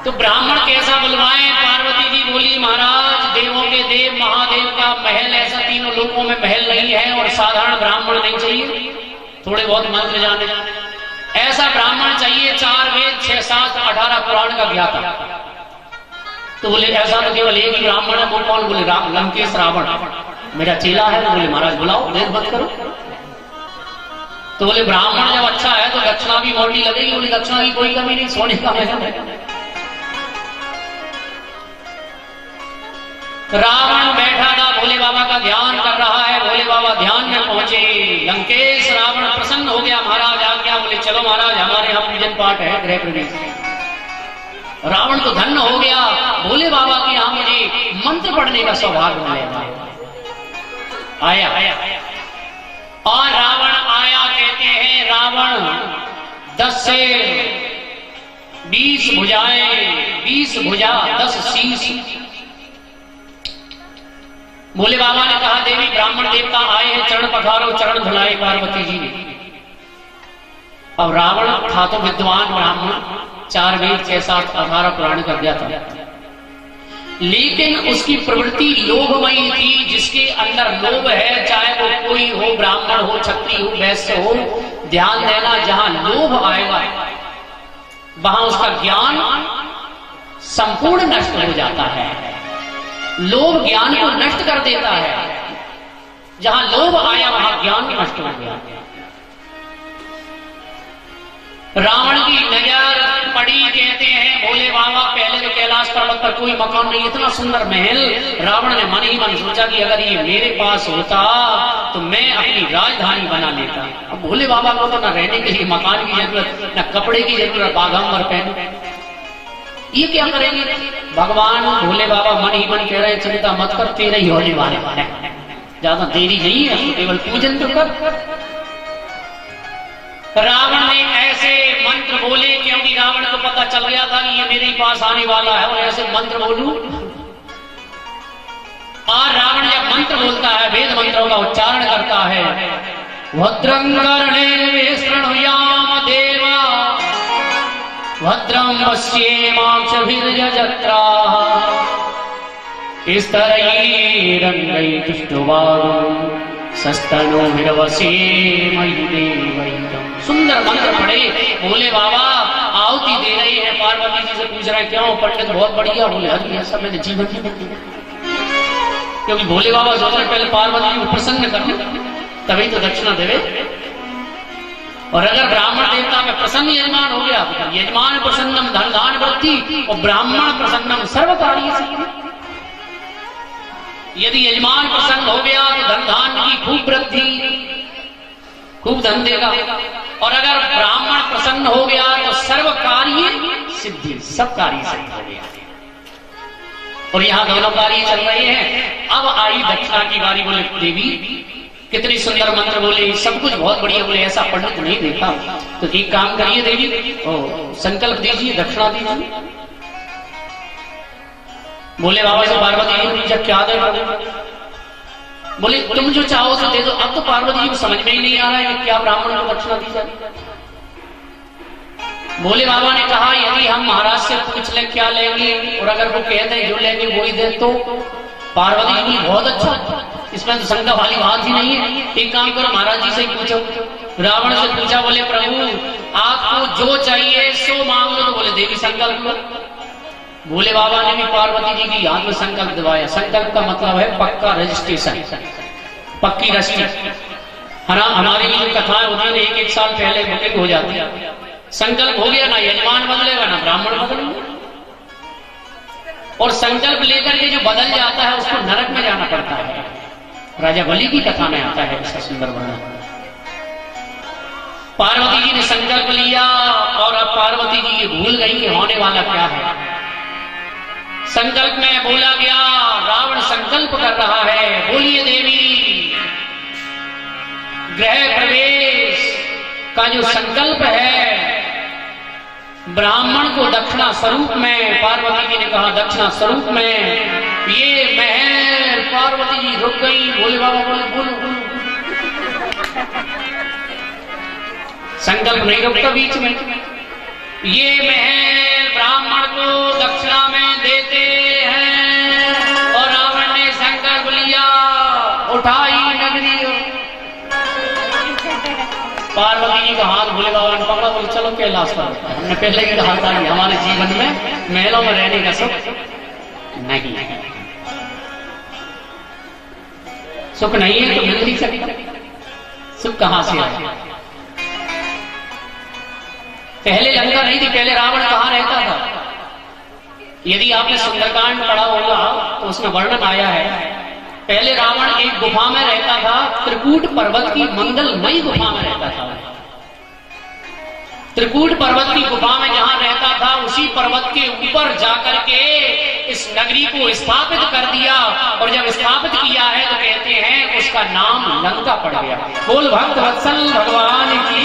तो ब्राह्मण कैसा बुलवाएं? पार्वती जी बोली महाराज देवों के देव महादेव का महल ऐसा तीनों लोकों में महल नहीं है और साधारण ब्राह्मण नहीं चाहिए, थोड़े बहुत मंत्र जाने, ऐसा ब्राह्मण चाहिए 4 वेद 6 7 18 पुराण का ज्ञाता। तो बोले ऐसा तो केवल एक ही ब्राह्मण है, वो कौन? बोले लंकेश रावण, मेरा चेला है। बोले महाराज बुलाओ, देर मत करो। तो बोले ब्राह्मण जब अच्छा है तो दक्षिणा भी मोटी लगेगी। बोले दक्षिणा की कोई कमी नहीं, सोने का महल है। रावण बैठा था, भोले बाबा का ध्यान कर रहा है। भोले बाबा ध्यान में पहुंचे, लंकेश रावण प्रसन्न हो गया, महाराज आ गया। बोले चलो महाराज हमारे यहाँ पूजन पाठ है, गृह प्रवेश। रावण तो धन्य हो गया, भोले बाबा के यहाँ मुझे मंत्र पढ़ने का सौभाग्य मिलेगा। आया और रावण आया, कहते हैं रावण 10 से 20 भुजाएं, 20 भुजा 10 शीश। भोले बाबा ने कहा देवी ब्राह्मण देवता आए हैं, चरण पखारो, चरण धुलाए पार्वती जी ने। अब रावण था तो विद्वान ब्राह्मण, 4 वेद 6 7 18 पुराण कर दिया था, लेकिन उसकी प्रवृत्ति लोभमयी थी। जिसके अंदर लोभ है, चाहे वो कोई हो, ब्राह्मण हो, क्षत्रिय हो, वैश्य हो, ध्यान देना जहां लोभ आएगा वहां उसका ज्ञान संपूर्ण नष्ट हो जाता है। लोभ ज्ञान को नष्ट कर देता है। जहां लोभ आया वहां ज्ञान नष्ट हो गया। रावण की नजर पड़ी, कहते हैं भोले बाबा पहले तो कैलाश पर्वत पर कोई मकान नहीं, इतना सुंदर महल। रावण ने मन ही मन सोचा कि अगर ये मेरे पास होता तो मैं अपनी राजधानी बना लेता। अब भोले बाबा को तो न रहने के लिए मकान की जरूरत, न कपड़े की जरूरत, बाघांबर पहने, ये क्या करेंगे? भगवान भोले बाबा मन ही मन कह रहे चिंता मत कर, तेरे ही होने वाले हैं, ज्यादा देरी नहीं है, केवल पूजन तो कर। रावण ने ऐसे मंत्र बोले, क्योंकि रावण को पता चल गया था कि ये मेरे पास आने वाला है, और ऐसे मंत्र बोलूं। और रावण जब मंत्र बोलता है, वेद मंत्रों का उच्चारण करता है, भद्रं कर्णेन शृणुयाम देवा भद्रं पश्येमाक्षभिर्यजत्राः स्तरैरङ्गैस्तुष्टुवागुं सस्तनोभिर्वसेमहि देवैकम्। सुंदर मंत्र पढ़े भोले बाबा, आहुति दे रहे हैं। पार्वती जी से पूछ रहे हैं क्यों पंडित बहुत बढ़िया? बोले हरी ऐसा मैंने जीवन में नहीं देखा। क्योंकि भोले बाबा सोच रहे पहले पार्वती जी को प्रसन्न करने, तभी तो दक्षिणा देवे। और अगर ब्राह्मण देवता में प्रसन्न यजमान हो गया तो यजमान प्रसन्नम धन धान वृद्धि, और ब्राह्मण प्रसन्नम सर्वकार्य सिद्धि। यदि यजमान प्रसन्न हो गया तो धन धान की खूब वृद्धि, खूब धन देगा। और अगर ब्राह्मण प्रसन्न हो गया तो सर्व कार्य सिद्धि, सब कार्य सिद्ध हो गया। और यहाँ दोनों कार्य चल रहे हैं। अब आई दक्षिणा की बारी। बोले देवी कितनी सुंदर मंत्र बोले, सब कुछ बहुत बढ़िया बोले, ऐसा पंडित नहीं देखा। तो एक काम करिए देवी, संकल्प दीजिए, दक्षिणा दीजिए। बोले बाबा से पार्वती जी पूछा क्या दे? बोले तुम जो चाहो तो दे दो। अब तो पार्वती जी को समझ में ही नहीं आ रहा है कि क्या ब्राह्मण को दक्षिणा दी जाए। भोले बाबा ने कहा यदि हम महाराज से पूछ ले क्या लेंगे, और अगर वो कह दे जो लेंगे वही दे, तो पार्वती जी बोली बहुत अच्छा, इसमें तो शंका वाली बात ही नहीं है। एक काम करो महाराज जी से ही पूछो। रावण से पूछा, बोले प्रभु आपको जो चाहिए सो मांग लो। तो बोले देवी संकल्प लो। भोले बाबा ने भी पार्वती जी की याद में संकल्प दिवाया। संकल्प का मतलब है पक्का रजिस्ट्रेशन, पक्की रजिस्ट्री। हमारी भी जो कथाएं होती है 1-1 साल पहले बुकिंग हो जाती है। संकल्प हो गया, ना यजमान बदलेगा ना ब्राह्मण बदलेगा। और संकल्प लेकर के जो बदल जाता है उसको नरक में जाना पड़ता है। राजा बलि की कथा में आता है इसका सुंदर वर्णन। पार्वती जी ने संकल्प लिया और अब पार्वती जी ये भूल गई कि होने वाला क्या है। संकल्प में बोला गया, रावण संकल्प कर रहा है, बोलिए देवी गृह प्रवेश का जो संकल्प है ब्राह्मण को दक्षिणा स्वरूप में, पार्वती जी ने कहा दक्षिणा स्वरूप में ये महल। पार्वती जी रुक गई। भोले बाबा बोले बोलो। संकल्प नहीं रुकता बीच में। ये महल ब्राह्मण को पार्वती जी का हाथ भोले बाबा ने पकड़ा, बोले चलो कैलाश पर। हमने पहले ही कहा था कि हमारे जीवन में महलों में रहने का सुख नहीं है, सुख नहीं है तो मिल नहीं सकता, सुख कहां से आए? पहले लंका नहीं थी, पहले रावण कहां रहता था? यदि आपने सुंदरकांड पढ़ा होगा तो उसमें वर्णन आया है, पहले रावण एक गुफा में रहता था, त्रिकूट पर्वत की मंगलमयी गुफा में रहता था। त्रिकूट पर्वत की गुफा में जहां रहता था, उसी पर्वत के ऊपर जाकर के इस नगरी को स्थापित कर दिया, और जब स्थापित किया है तो कहते हैं उसका नाम लंका पड़ गया। बोल भक्त वत्सल भगवान की